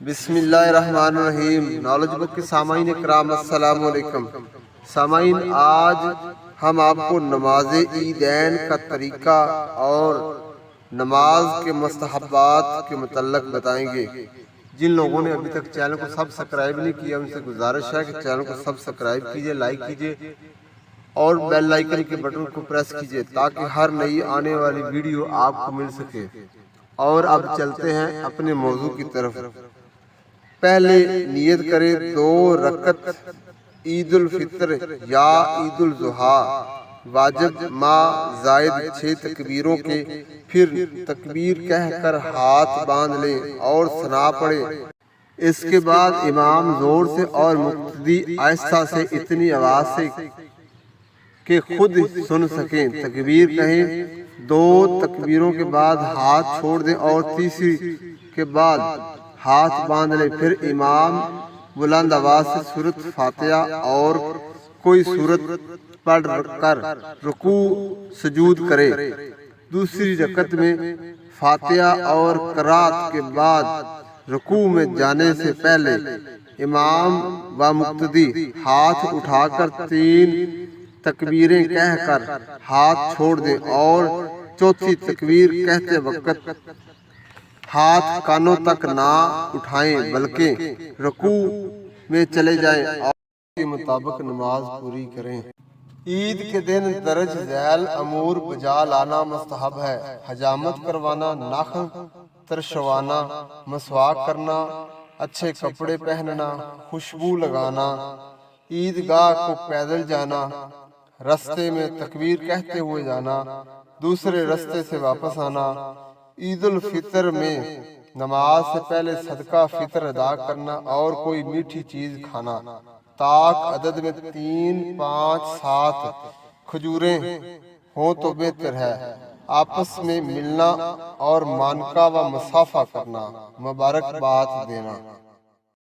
بسم اللہ الرحمن الرحیم۔ نالج بک کے سامعین اکرام السلام علیکم۔ سامعین، آج ہم آپ کو نماز عیدین کا طریقہ اور نماز کے مستحبات کے متعلق بتائیں گے۔ جن لوگوں نے ابھی تک چینل کو سبسکرائب نہیں کیا ان سے گزارش ہے کہ چینل کو سبسکرائب کیجئے، لائک کیجئے اور بیل آئیکن کے بٹن کو پریس کیجئے تاکہ ہر نئی آنے والی ویڈیو آپ کو مل سکے۔ اور اب چلتے ہیں اپنے موضوع کی طرف۔ پہلے نیت کرے 2 رکعت عید الفطر یا عید الاضحیٰ واجب ما زائد 6 تکبیروں کے، پھر تکبیر کہہ کر ہاتھ باندھ لیں اور ثنا پڑھے۔ اس کے بعد امام زور سے اور مقتدی آہستہ سے اتنی آواز سے کہ خود سن سکیں تکبیر کہیں۔ 2 تکبیروں کے بعد ہاتھ چھوڑ دیں اور تیسری کے بعد ہاتھ باندھ لیں۔ پھر امام بلند آواز سے سورۃ فاتحہ اور کوئی سورت پڑھ کر رکوع سجود کرے۔ دوسری رکعت میں فاتحہ اور قرات کے بعد رکوع میں جانے سے پہلے امام و مقتدی ہاتھ اٹھا کر 3 تکبیریں کہہ کر ہاتھ چھوڑ دیں اور چوتھی تکبیر کہتے وقت ہاتھ کانوں تک نہ اٹھائیں بلکہ رکوع میں چلے جائیں اور اس کے مطابق نماز پوری کریں۔ عید کے دن درج ذیل امور بجا لانا مستحب ہے۔ حجامت کروانا، ناخن ترشوانا، مسواک کرنا، اچھے کپڑے پہننا، خوشبو لگانا، عیدگاہ کو پیدل جانا، رستے میں تکبیر کہتے ہوئے جانا، دوسرے رستے سے واپس آنا۔ عید الفطر میں نماز سے پہلے صدقہ فطر ادا کرنا اور کوئی میٹھی چیز کھانا۔ طاق عدد میں 3، 5، 7 کھجوریں ہوں تو بہتر ہے۔ آپس میں ملنا اور مانکہ و مصافحہ کرنا، مبارکباد دینا۔